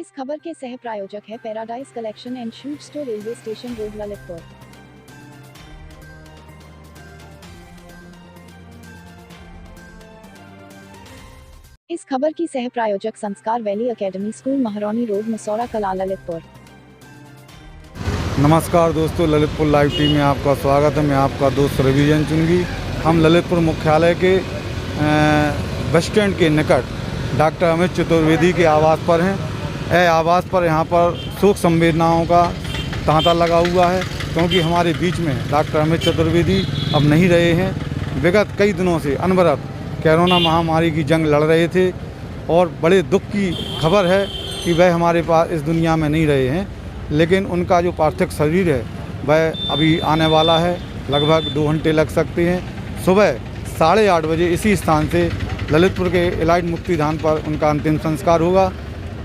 इस खबर के सह प्रायोजक है paradise collection and suit store, railway station road, Lalitpur. इस खबर की सह प्रायोजक Sanskar valley academy school, Mahrauni road, Masaura Kala, Lalitpur. नमस्कार दोस्तों, ललितपुर लाइव टीवी में आपका स्वागत है। मैं आपका दोस्त रविजन चुनगी। हम ललितपुर मुख्यालय के बस स्टैंड के निकट डॉक्टर अमित चतुर्वेदी के आवास पर हैं। आवास पर यहाँ पर शोक संवेदनाओं का तांता लगा हुआ है, क्योंकि हमारे बीच में डॉक्टर अमित चतुर्वेदी अब नहीं रहे हैं। विगत कई दिनों से अनवरत कोरोना महामारी की जंग लड़ रहे थे और बड़े दुख की खबर है कि वह हमारे पास इस दुनिया में नहीं रहे हैं। लेकिन उनका जो पार्थिव शरीर है वह अभी आने वाला है, लगभग 2 घंटे लग सकते हैं। सुबह 8:30 बजे इसी स्थान से ललितपुर के इलाइट मुक्तिधाम पर उनका अंतिम संस्कार होगा।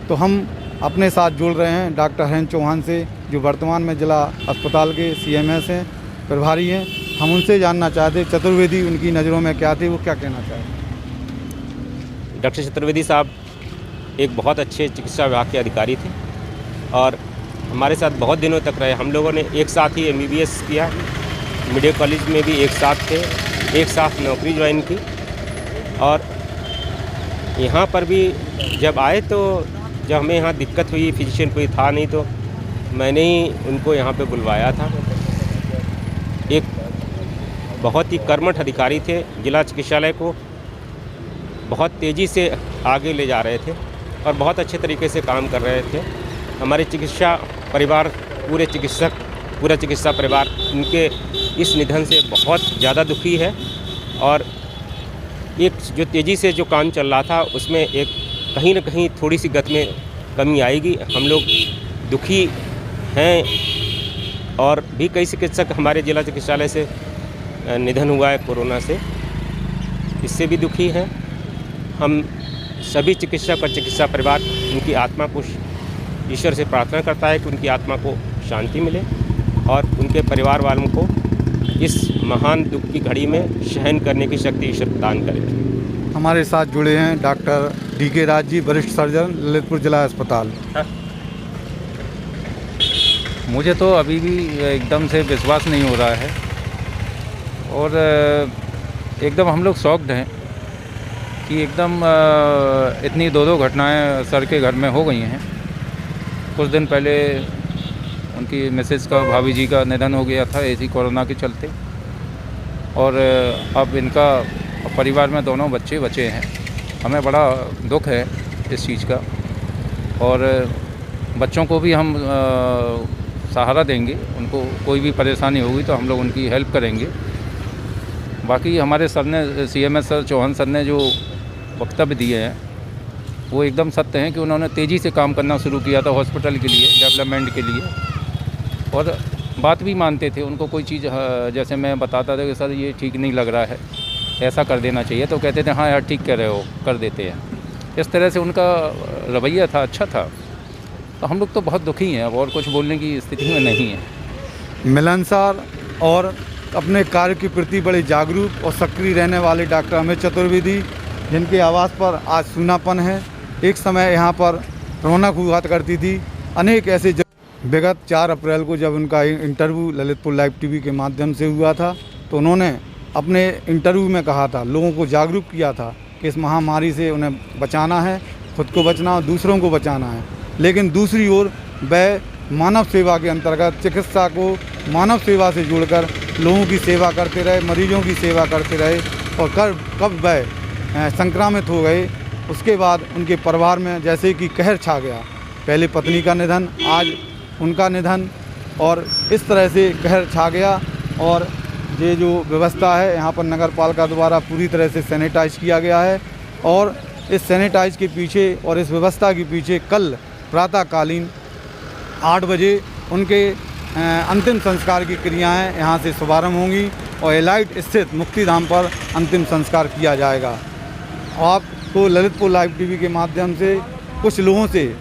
तो हम अपने साथ जुड़ रहे हैं डॉक्टर हरेंद्र चौहान से, जो वर्तमान में जिला अस्पताल के CMS हैं, प्रभारी हैं। हम उनसे जानना चाहते चतुर्वेदी उनकी नज़रों में क्या थे, वो क्या कहना चाहते। डॉक्टर चतुर्वेदी साहब एक बहुत अच्छे चिकित्सा विभाग के अधिकारी थे और हमारे साथ बहुत दिनों तक रहे। हम लोगों ने एक साथ ही MBBS किया, मेडिकल कॉलेज में भी एक साथ थे, एक साथ नौकरी ज्वाइन की और यहाँ पर भी जब आए तो जब हमें यहाँ दिक्कत हुई, फिजिशियन कोई था नहीं, तो मैंने ही उनको यहाँ पे बुलवाया था। एक बहुत ही कर्मठ अधिकारी थे, जिला चिकित्सालय को बहुत तेज़ी से आगे ले जा रहे थे और बहुत अच्छे तरीके से काम कर रहे थे। हमारे चिकित्सा परिवार, पूरा चिकित्सा परिवार उनके इस निधन से बहुत ज़्यादा दुखी है और एक जो तेज़ी से जो काम चल रहा था उसमें एक कहीं न कहीं थोड़ी सी गति में कमी आएगी। हम लोग दुखी हैं और भी कई चिकित्सक हमारे जिला चिकित्सालय से निधन हुआ है कोरोना से, इससे भी दुखी हैं। हम सभी चिकित्सक और चिकित्सा परिवार उनकी आत्मा को ईश्वर से प्रार्थना करता है कि उनकी आत्मा को शांति मिले और उनके परिवार वालों को इस महान दुख की घड़ी में सहन करने की शक्ति ईश्वर प्रदान करे। हमारे साथ जुड़े हैं डॉक्टर DK राज जी, वरिष्ठ सर्जन, ललितपुर जिला अस्पताल। मुझे तो अभी भी एकदम से विश्वास नहीं हो रहा है और एकदम हम लोग शॉक्ड हैं कि एकदम इतनी 2 घटनाएं सर के घर में हो गई हैं। कुछ दिन पहले उनकी मिसेज का, भाभी जी का निधन हो गया था ऐसी कोरोना के चलते, और अब इनका परिवार में दोनों बच्चे बचे हैं। हमें बड़ा दुख है इस चीज़ का और बच्चों को भी हम सहारा देंगे। उनको कोई भी परेशानी होगी तो हम लोग उनकी हेल्प करेंगे। बाकी हमारे सर ने, CMS सर, चौहान सर ने जो वक्तव्य दिए हैं वो एकदम सत्य हैं कि उन्होंने तेज़ी से काम करना शुरू किया था हॉस्पिटल के लिए, डेवलपमेंट के लिए, और बात भी मानते थे। उनको कोई चीज़ जैसे मैं बताता था कि सर ये ठीक नहीं लग रहा है, ऐसा कर देना चाहिए, तो कहते थे हाँ यार ठीक कह रहे हो, कर देते हैं। इस तरह से उनका रवैया था, अच्छा था। तो हम लोग तो बहुत दुखी हैं, अब और कुछ बोलने की स्थिति में नहीं है। मिलनसार और अपने कार्य के प्रति बड़े जागरूक और सक्रिय रहने वाले डॉक्टर अमित चतुर्वेदी, जिनके आवास पर आज सूनापन है। एक समय यहाँ पर रौनक हुआ करती थी। अनेक ऐसे विगत 4 अप्रैल को जब उनका इंटरव्यू ललितपुर लाइव टीवी के माध्यम से हुआ था, तो उन्होंने अपने इंटरव्यू में कहा था, लोगों को जागरूक किया था कि इस महामारी से उन्हें बचाना है, खुद को बचना और दूसरों को बचाना है। लेकिन दूसरी ओर वह मानव सेवा के अंतर्गत चिकित्सा को मानव सेवा से जोड़कर लोगों की सेवा करते रहे, मरीजों की सेवा करते रहे और कब वह संक्रामित हो गए, उसके बाद उनके परिवार में जैसे कि कहर छा गया। पहले पत्नी का निधन, आज उनका निधन, और इस तरह से कहर छा गया। और ये जो व्यवस्था है यहाँ पर नगर पालिका द्वारा पूरी तरह से सैनिटाइज किया गया है और इस सैनिटाइज के पीछे और इस व्यवस्था के पीछे कल प्रातःकालीन 8 बजे उनके अंतिम संस्कार की क्रियाएं यहाँ से शुभारंभ होंगी और इलाइट स्थित मुक्तिधाम पर अंतिम संस्कार किया जाएगा। आपको ललितपुर लाइव टीवी के माध्यम से कुछ लोगों से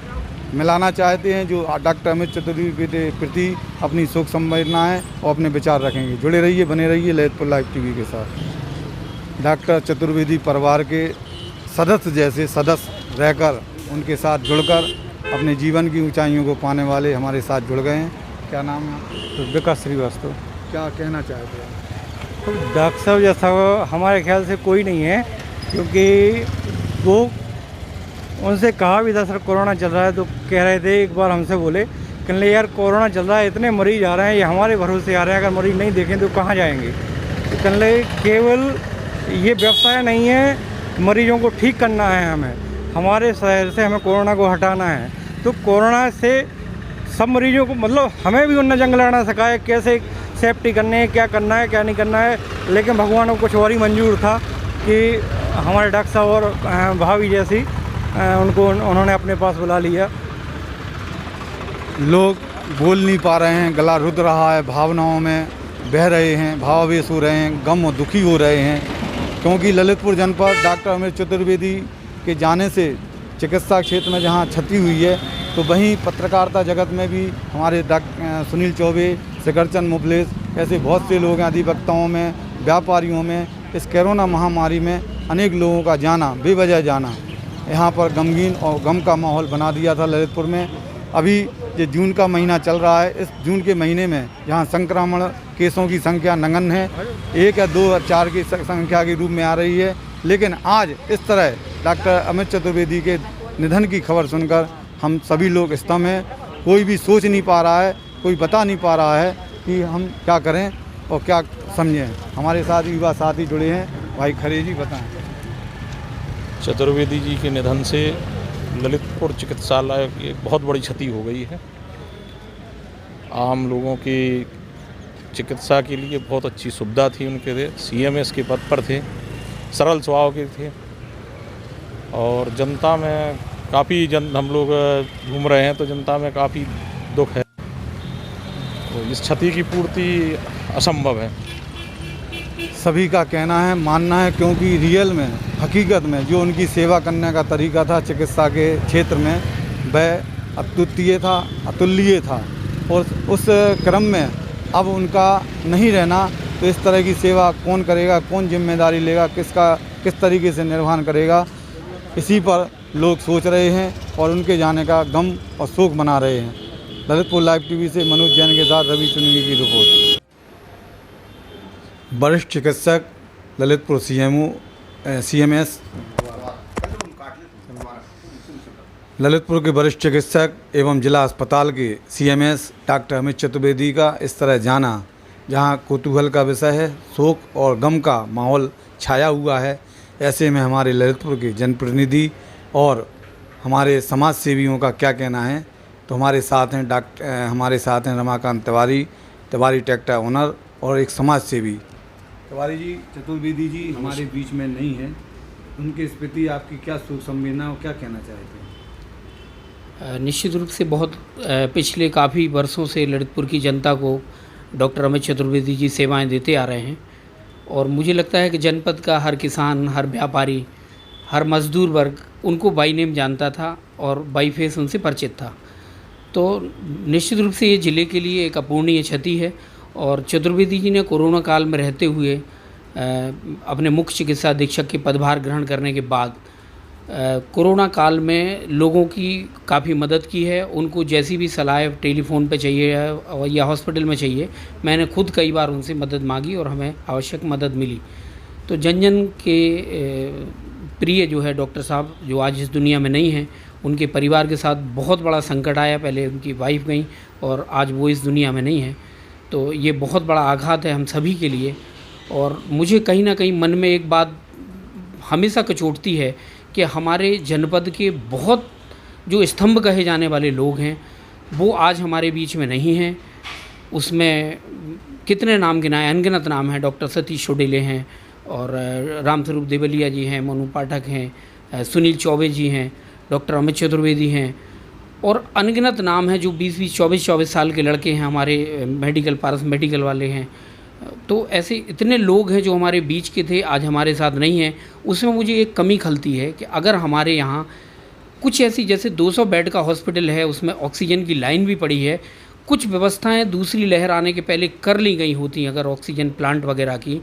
मिलाना चाहते हैं जो डॉक्टर अमित चतुर्वेदी के प्रति अपनी शोक संवेदनाएं और अपने विचार रखेंगे। जुड़े रहिए, बने रहिए ललितपुर लाइव टीवी के साथ। डॉक्टर चतुर्वेदी परिवार के सदस्य जैसे सदस्य रहकर, उनके साथ जुड़कर अपने जीवन की ऊंचाइयों को पाने वाले हमारे साथ जुड़ गए हैं। क्या नाम है आपका? तो विकास श्रीवास्तव। क्या कहना चाहते हैं? तो डॉक्टर साहब जैसा हमारे ख्याल से कोई नहीं है, क्योंकि वो उनसे कहा भी था सर कोरोना चल रहा है, तो कह रहे थे एक बार हमसे बोले कहने यार कोरोना चल रहा है, इतने मरीज आ रहे हैं, ये हमारे भरोसे आ रहे हैं, अगर मरीज नहीं देखें तो कहाँ जाएंगे। तो कहने केवल ये व्यवसाय नहीं है, मरीजों को ठीक करना है, हमारे शहर से हमें कोरोना को हटाना है। तो कोरोना से सब मरीजों को मतलब हमें भी उन्होंने जंग लड़ना सिखाया, कैसे सेफ्टी करनी है, क्या करना है क्या नहीं करना है। लेकिन भगवान को कुछ और ही मंजूर था कि हमारे डॉक्टर साहब और भाभी जैसी उन्होंने अपने पास बुला लिया। लोग बोल नहीं पा रहे हैं, गला रुध रहा है, भावनाओं में बह रहे हैं, भावावेश हो रहे हैं, गम और दुखी हो रहे हैं, क्योंकि ललितपुर जनपद डॉक्टर अमित चतुर्वेदी के जाने से चिकित्सा क्षेत्र में जहां क्षति हुई है, तो वहीं पत्रकारिता जगत में भी हमारे सुनील चौबे, शिखरचंद मुबलेश ऐसे बहुत से लोग हैं, अधिवक्ताओं में, व्यापारियों में, इस कोरोना महामारी में अनेक लोगों का जाना, बेवजह जाना, यहाँ पर गमगीन और गम का माहौल बना दिया था ललितपुर में। अभी ये जून का महीना चल रहा है, इस जून के महीने में जहाँ संक्रमण केसों की संख्या नगण्य है, 1 या 2 या 4 की संख्या के रूप में आ रही है, लेकिन आज इस तरह डॉक्टर अमित चतुर्वेदी के निधन की खबर सुनकर हम सभी लोग स्तब्ध हैं। कोई भी सोच नहीं पा रहा है, कोई बता नहीं पा रहा है कि हम क्या करें और क्या समझें। हमारे साथ युवा साथी जुड़े हैं, भाई खरे जी बताएं। चतुर्वेदी जी के निधन से ललितपुर चिकित्सालय की एक बहुत बड़ी क्षति हो गई है। आम लोगों की चिकित्सा के लिए बहुत अच्छी सुविधा थी उनके लिए, CMS के पद पर थे, सरल स्वभाव के थे, और जनता में काफ़ी हम लोग घूम रहे हैं तो जनता में काफ़ी दुख है। तो इस क्षति की पूर्ति असंभव है। सभी का कहना है, मानना है, क्योंकि रियल में, हकीकत में जो उनकी सेवा करने का तरीका था चिकित्सा के क्षेत्र में, वह अद्वितीय था, अतुल्य था, और उस क्रम में अब उनका नहीं रहना, तो इस तरह की सेवा कौन करेगा, कौन जिम्मेदारी लेगा, किस तरीके से निर्वहन करेगा, इसी पर लोग सोच रहे हैं और उनके जाने का गम और शोक मना रहे हैं। ललितपुर लाइव टीवी से मनोज जैन के साथ रवि चुनगी की रिपोर्ट। वरिष्ठ चिकित्सक ललितपुर CMS ललितपुर के वरिष्ठ चिकित्सक एवं जिला अस्पताल के CMS डॉक्टर अमित चतुर्वेदी का इस तरह जाना, जहां कौतूहल का विषय है, शोक और गम का माहौल छाया हुआ है। ऐसे में हमारे ललितपुर के जनप्रतिनिधि और हमारे समाज सेवियों का क्या कहना है, तो हमारे साथ हैं रमाकांत तिवारी ट्रैक्टर ओनर और एक समाज सेवी। तिवारी जी, चतुर्वेदी जी हमारे बीच में नहीं है, उनकी इस प्रति आपकी क्या शोक संवेदना और क्या कहना चाहते हैं? निश्चित रूप से बहुत पिछले काफ़ी वर्षों से ललितपुर की जनता को डॉक्टर अमित चतुर्वेदी जी सेवाएं देते आ रहे हैं, और मुझे लगता है कि जनपद का हर किसान, हर व्यापारी, हर मजदूर वर्ग उनको बाई नेम जानता था और बाई फेस उनसे परिचित था। तो निश्चित रूप से ये ज़िले के लिए एक अपूर्णीय क्षति है, और चतुर्वेदी जी ने कोरोना काल में रहते हुए अपने मुख्य चिकित्सा अधीक्षक के पदभार ग्रहण करने के बाद कोरोना काल में लोगों की काफ़ी मदद की है। उनको जैसी भी सलाह टेलीफोन पे चाहिए या हॉस्पिटल में चाहिए, मैंने खुद कई बार उनसे मदद मांगी और हमें आवश्यक मदद मिली। तो जन जन के प्रिय जो है डॉक्टर साहब, जो आज इस दुनिया में नहीं हैं, उनके परिवार के साथ बहुत बड़ा संकट आया। पहले उनकी वाइफ गई और आज वो इस दुनिया में नहीं है, तो ये बहुत बड़ा आघात है हम सभी के लिए। और मुझे कहीं ना कहीं मन में एक बात हमेशा कचोटती है कि हमारे जनपद के बहुत जो स्तंभ कहे जाने वाले लोग हैं वो आज हमारे बीच में नहीं हैं। उसमें कितने नाम गिनाए, अनगिनत नाम हैं। डॉक्टर सतीश शोडेले हैं, और रामस्वरूप देवलिया जी हैं, मनु पाठक हैं, सुनील चौबे जी हैं, डॉक्टर अमित चतुर्वेदी हैं, और अनगिनत नाम हैं जो 20-20, 24-24 साल के लड़के हैं, हमारे मेडिकल पारस मेडिकल वाले हैं। तो ऐसे इतने लोग हैं जो हमारे बीच के थे, आज हमारे साथ नहीं हैं। उसमें मुझे एक कमी खलती है कि अगर हमारे यहाँ कुछ ऐसी, जैसे 200 बेड का हॉस्पिटल है, उसमें ऑक्सीजन की लाइन भी पड़ी है, कुछ व्यवस्थाएं दूसरी लहर आने के पहले कर ली गई होती अगर ऑक्सीजन प्लांट वगैरह की,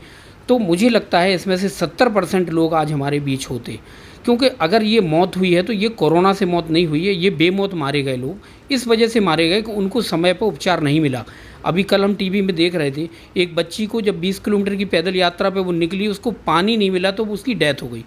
तो मुझे लगता है इसमें से 70% लोग आज हमारे बीच होते। क्योंकि अगर ये मौत हुई है तो ये कोरोना से मौत नहीं हुई है, ये बेमौत मारे गए लोग इस वजह से मारे गए कि उनको समय पर उपचार नहीं मिला। अभी कल हम टीवी में देख रहे थे, एक बच्ची को जब 20 किलोमीटर की पैदल यात्रा पे वो निकली, उसको पानी नहीं मिला तो उसकी डेथ हो गई।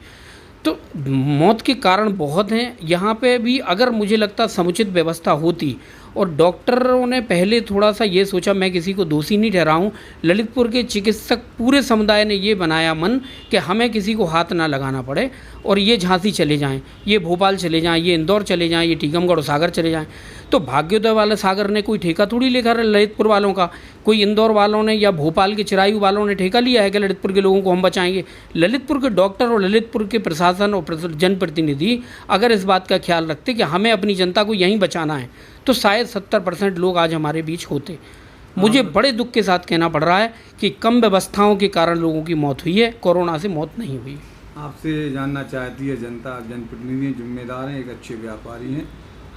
तो मौत के कारण बहुत हैं यहाँ पे भी। अगर मुझे लगता समुचित व्यवस्था होती और डॉक्टरों ने पहले थोड़ा सा ये सोचा, मैं किसी को दोषी नहीं ठहराऊँ, ललितपुर के चिकित्सक पूरे समुदाय ने ये बनाया मन कि हमें किसी को हाथ ना लगाना पड़े और ये झांसी चले जाएं, ये भोपाल चले जाएं, ये इंदौर चले जाएं, ये टीकमगढ़ और सागर चले जाएं। तो भाग्योदय वाले सागर ने कोई ठेका थोड़ी लेकर ललितपुर वालों का, कोई इंदौर वालों ने या भोपाल के चिरायू वालों ने ठेका लिया है कि ललितपुर के लोगों को हम बचाएंगे। ललितपुर के डॉक्टर और ललितपुर के प्रशासन और जनप्रतिनिधि अगर इस बात का ख्याल रखते कि हमें अपनी जनता को यहीं बचाना है तो शायद 70% लोग आज हमारे बीच होते। मुझे बड़े दुख के साथ कहना पड़ रहा है कि कम व्यवस्थाओं के कारण लोगों की मौत हुई है, कोरोना से मौत नहीं हुई। आपसे जानना चाहती है जनता, आप जनप्रतिनिधि जिम्मेदार हैं, एक अच्छे व्यापारी हैं।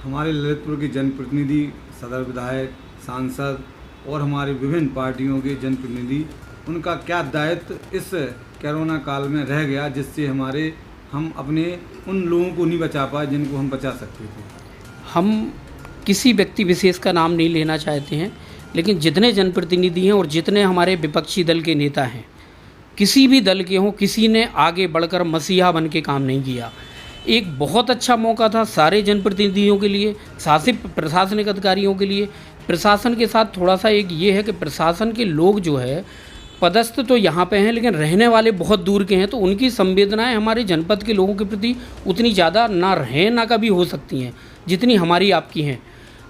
हमारे ललितपुर के जनप्रतिनिधि, सदर विधायक, सांसद और हमारे विभिन्न पार्टियों के जनप्रतिनिधि, उनका क्या दायित्व इस कोरोना काल में रह गया जिससे हम अपने उन लोगों को नहीं बचा पाए जिनको हम बचा सकते थे। हम किसी व्यक्ति विशेष का नाम नहीं लेना चाहते हैं, लेकिन जितने जनप्रतिनिधि हैं और जितने हमारे विपक्षी दल के नेता हैं, किसी भी दल के हों, किसी ने आगे बढ़कर मसीहा बन के काम नहीं किया। एक बहुत अच्छा मौका था सारे जनप्रतिनिधियों के लिए, शासित प्रशासनिक अधिकारियों के लिए। प्रशासन के साथ थोड़ा सा एक ये है कि प्रशासन के लोग जो है पदस्थ तो यहाँ पे हैं, लेकिन रहने वाले बहुत दूर के हैं, तो उनकी संवेदनाएं हमारे जनपद के लोगों के प्रति उतनी ज़्यादा ना रहें ना कभी हो सकती हैं जितनी हमारी आपकी हैं।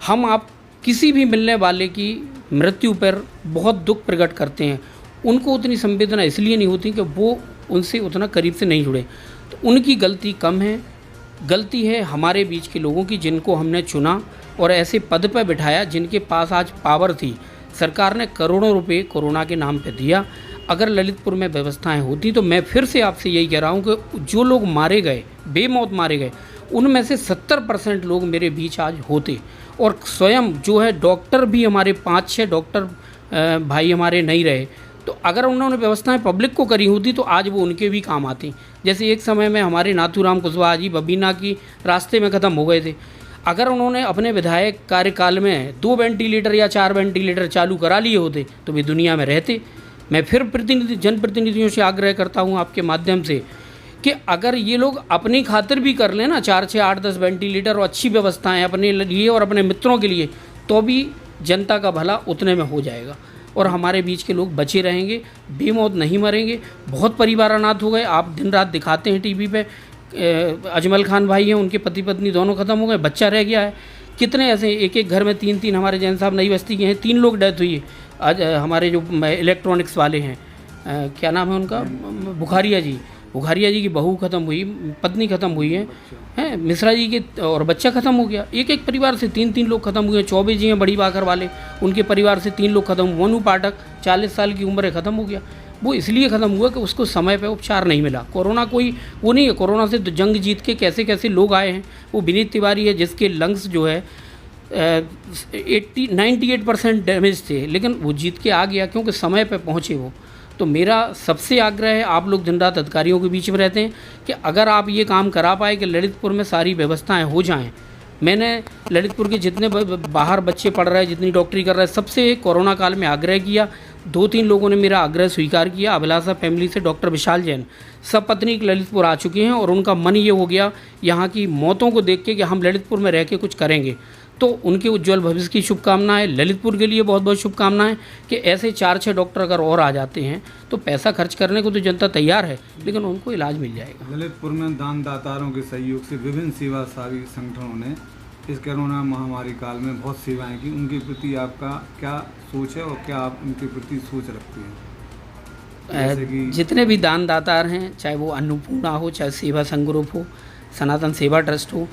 हम आप किसी भी मिलने वाले की मृत्यु पर बहुत दुख प्रकट करते हैं, उनको उतनी संवेदना इसलिए नहीं होती कि वो उनसे उतना करीब से नहीं जुड़े। तो उनकी गलती कम है, गलती है हमारे बीच के लोगों की, जिनको हमने चुना और ऐसे पद पर बिठाया जिनके पास आज पावर थी। सरकार ने करोड़ों रुपए कोरोना के नाम पे दिया। अगर ललितपुर में व्यवस्थाएं होती तो मैं फिर से आपसे यही कह रहा हूँ कि जो लोग मारे गए, बेमौत मारे गए, उनमें से 70% लोग मेरे बीच आज होते। और स्वयं जो है डॉक्टर भी हमारे 5-6 डॉक्टर भाई हमारे नहीं रहे, तो अगर उन्होंने व्यवस्थाएं पब्लिक को करी होती तो आज वो उनके भी काम आती। जैसे एक समय में हमारे नाथूराम कुशवाहा जी बबीना की रास्ते में ख़त्म हो गए थे। अगर उन्होंने अपने विधायक कार्यकाल में 2 वेंटिलेटर या 4 वेंटिलेटर चालू करा लिए होते तो वे दुनिया में रहते। मैं फिर जनप्रतिनिधियों से आग्रह करता हूं आपके माध्यम से कि अगर ये लोग अपनी खातिर भी कर लें ना 4, 6, 8, 10 वेंटिलेटर और अच्छी व्यवस्थाएं अपने लिए और अपने मित्रों के लिए, तो भी जनता का भला उतने में हो जाएगा और हमारे बीच के लोग बचे रहेंगे, बेमौत नहीं मरेंगे। बहुत परिवार अनाथ हो गए, आप दिन रात दिखाते हैं टीवी पे। अजमल खान भाई हैं, उनके पति पत्नी दोनों ख़त्म हो गए, बच्चा रह गया है। कितने ऐसे एक घर में 3-3, हमारे जैन साहब नई बस्ती के हैं, 3 लोग डेथ हुई है। आज हमारे जो इलेक्ट्रॉनिक्स वाले हैं, क्या नाम है उनका, बुखारिया जी की बहू ख़त्म हुई, पत्नी ख़त्म हुई है, मिश्रा जी के और बच्चा ख़त्म हो गया। एक परिवार से 3-3 लोग ख़त्म हुए। चौबे जी हैं बड़ी बाकर वाले, उनके परिवार से 3 लोग ख़त्म हुए। मनु पाठक 40 साल की उम्र है, ख़त्म हो गया। वो इसलिए ख़त्म हुआ कि उसको समय पे उपचार नहीं मिला। कोरोना कोई वो नहीं है, कोरोना से जंग जीत के कैसे कैसे लोग आए हैं। वो विनीत तिवारी है जिसके लंग्स जो है 98% डैमेज थे, लेकिन वो जीत के आ गया क्योंकि समय पे पहुँचे वो। तो मेरा सबसे आग्रह है, आप लोग दिन रात अधिकारियों के बीच में रहते हैं, कि अगर आप ये काम करा पाए कि ललितपुर में सारी व्यवस्थाएं हो जाएं। मैंने ललितपुर के जितने बाहर बच्चे पढ़ रहे हैं, जितनी डॉक्टरी कर रहे हैं, सबसे कोरोना काल में आग्रह किया। 2-3 लोगों ने मेरा आग्रह स्वीकार किया। अभिलाषा फैमिली से डॉक्टर विशाल जैन सब पत्नी ललितपुर आ चुके हैं और उनका मन ये हो गया यहाँ की मौतों को देख के कि हम ललितपुर में रह के कुछ करेंगे। तो उनके उज्जवल भविष्य की शुभकामनाएं, ललितपुर के लिए बहुत बहुत शुभकामनाएं कि ऐसे 4-6 डॉक्टर अगर और आ जाते हैं तो पैसा खर्च करने को तो जनता तैयार है, लेकिन उनको इलाज मिल जाएगा। ललितपुर में दानदातारों के सहयोग से विभिन्न सेवाभावी संगठनों ने इस कोरोना महामारी काल में बहुत सेवाएं की। उनके प्रति आपका क्या सोच है और क्या आप उनके प्रति सोच रखते हैं? जितने भी दानदातार हैं, चाहे वो अन्नपूर्णा हो, चाहे सेवा संघ ग्रुप हो, सनातन सेवा ट्रस्ट हो,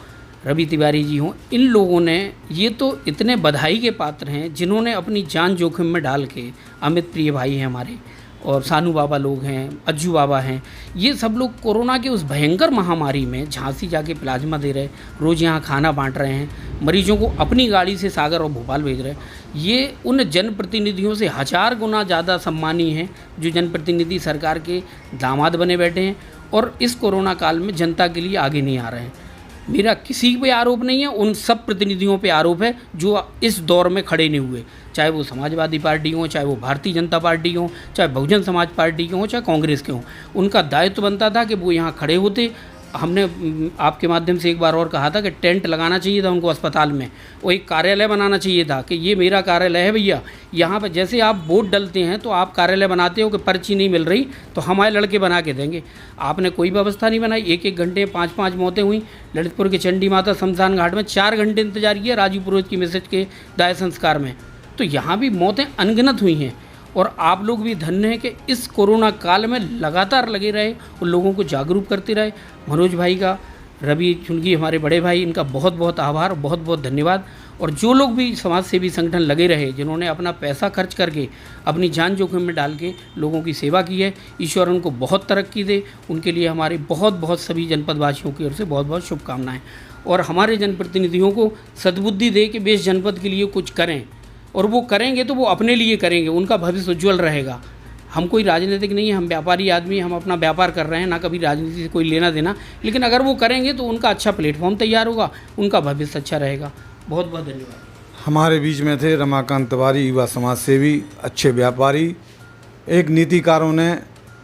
रवि तिवारी जी हों, इन लोगों ने ये तो इतने बधाई के पात्र हैं जिन्होंने अपनी जान जोखिम में डाल के, अमित प्रिय भाई हैं हमारे, और सानू बाबा लोग हैं, अज्जू बाबा हैं, ये सब लोग कोरोना के उस भयंकर महामारी में झांसी जाके प्लाज्मा दे रहे, रोज़ यहाँ खाना बांट रहे हैं, मरीजों को अपनी गाड़ी से सागर और भोपाल भेज रहे हैं। ये उन जनप्रतिनिधियों से 1000 गुना ज़्यादा सम्मानीय हैं जो जनप्रतिनिधि सरकार के दामाद बने बैठे हैं। और इस कोरोना काल में जनता के लिए आगे नहीं आ रहे हैं। मेरा किसी पे आरोप नहीं है, उन सब प्रतिनिधियों पे आरोप है जो इस दौर में खड़े नहीं हुए, चाहे वो समाजवादी पार्टी हो, चाहे वो भारतीय जनता पार्टी हो, चाहे बहुजन समाज पार्टी के हों, चाहे कांग्रेस के हों। उनका दायित्व बनता था कि वो यहाँ खड़े होते। हमने आपके माध्यम से एक बार और कहा था कि टेंट लगाना चाहिए था उनको अस्पताल में, वो एक कार्यालय बनाना चाहिए था कि ये मेरा कार्यालय है भैया, यहाँ पर जैसे आप वोट डलते हैं तो आप कार्यालय बनाते हो कि पर्ची नहीं मिल रही तो हमारे लड़के बना के देंगे। आपने कोई व्यवस्था नहीं बनाई। 1-1 घंटे 5-5 मौतें हुई। ललितपुर के चंडी माता शमशान घाट में 4 घंटे इंतजार किया राजीव पुरोहित की मैसेज के दाह संस्कार में। तो यहाँ भी मौतें अनगिनत हुई हैं और आप लोग भी धन्य हैं कि इस कोरोना काल में लगातार लगे रहे और लोगों को जागरूक करते रहे। मनोज भाई का, रवि चुनगी हमारे बड़े भाई, इनका बहुत बहुत आभार, बहुत बहुत धन्यवाद। और जो लोग भी समाज सेवी संगठन लगे रहे, जिन्होंने अपना पैसा खर्च करके अपनी जान जोखिम में डाल के लोगों की सेवा की है, ईश्वर उनको बहुत तरक्की दे। उनके लिए हमारे बहुत बहुत सभी जनपदवासियों की ओर से बहुत बहुत शुभकामनाएँ। और हमारे जनप्रतिनिधियों को सद्बुद्धि दे कि वे इस जनपद के लिए कुछ करें, और वो करेंगे तो वो अपने लिए करेंगे, उनका भविष्य उज्ज्वल रहेगा। हम कोई राजनीतिक नहीं है, हम व्यापारी आदमी, हम अपना व्यापार कर रहे हैं, ना कभी राजनीति से कोई लेना देना, लेकिन अगर वो करेंगे तो उनका अच्छा प्लेटफॉर्म तैयार होगा, उनका भविष्य अच्छा रहेगा। बहुत बहुत धन्यवाद। हमारे बीच में थे रमाकांत तिवारी, युवा समाज सेवी, अच्छे व्यापारी। एक नीतिकारों ने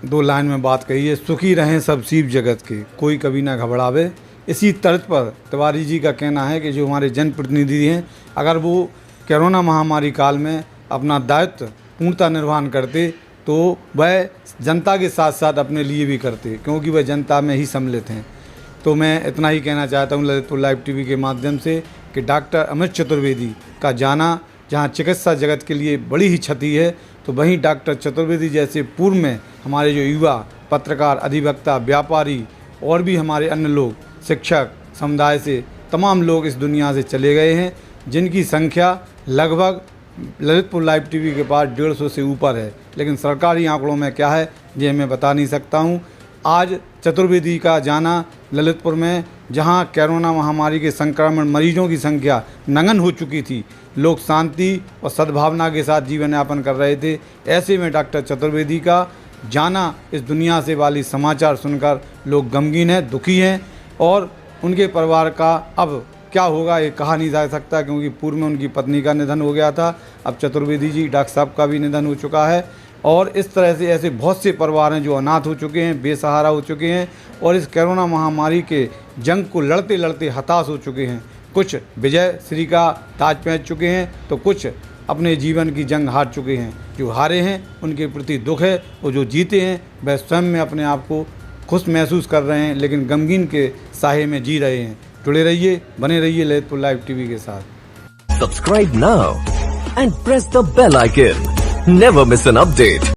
2 लाइन में बात कही है, सुखी रहें सब जीव जगत के, कोई कभी ना घबरावे। इसी तर्ज पर तिवारी जी का कहना है कि जो हमारे जनप्रतिनिधि हैं, अगर वो कोरोना महामारी काल में अपना दायित्व पूर्णतः निर्वहन करते तो वह जनता के साथ साथ अपने लिए भी करते, क्योंकि वह जनता में ही सम्मिलित हैं। तो मैं इतना ही कहना चाहता हूँ ललितपुर लाइव टीवी के माध्यम से कि डॉक्टर अमित चतुर्वेदी का जाना जहाँ चिकित्सा जगत के लिए बड़ी ही क्षति है, तो वहीं डॉक्टर चतुर्वेदी जैसे पूर्व में हमारे जो युवा पत्रकार, अधिवक्ता, व्यापारी और भी हमारे अन्य लोग, शिक्षक समुदाय से तमाम लोग इस दुनिया से चले गए हैं, जिनकी संख्या लगभग ललितपुर लाइव टीवी के पास 150 से ऊपर है। लेकिन सरकारी आंकड़ों में क्या है ये मैं बता नहीं सकता हूँ। आज चतुर्वेदी का जाना ललितपुर में, जहां कोरोना महामारी के संक्रमण मरीजों की संख्या नगण्य हो चुकी थी, लोग शांति और सद्भावना के साथ जीवन यापन कर रहे थे, ऐसे में डॉक्टर चतुर्वेदी का जाना इस दुनिया से वाली समाचार सुनकर लोग गमगीन हैं, दुखी हैं। और उनके परिवार का अब क्या होगा ये कहा नहीं जा सकता, क्योंकि पूर्व में उनकी पत्नी का निधन हो गया था, अब चतुर्वेदी जी डॉक्टर साहब का भी निधन हो चुका है। और इस तरह से ऐसे बहुत से परिवार हैं जो अनाथ हो चुके हैं, बेसहारा हो चुके हैं और इस कोरोना महामारी के जंग को लड़ते लड़ते हताश हो चुके हैं। कुछ विजय श्री का ताज पहन चुके हैं तो कुछ अपने जीवन की जंग हार चुके हैं। जो हारे हैं उनके प्रति दुख है, और जो जीते हैं वह स्वयं में अपने आप को खुश महसूस कर रहे हैं, लेकिन गमगीन के साये में जी रहे हैं। जुड़े रहिए, बने रहिए ललितपुर लाइव टीवी के साथ। Subscribe now and press the bell icon. Never miss an update.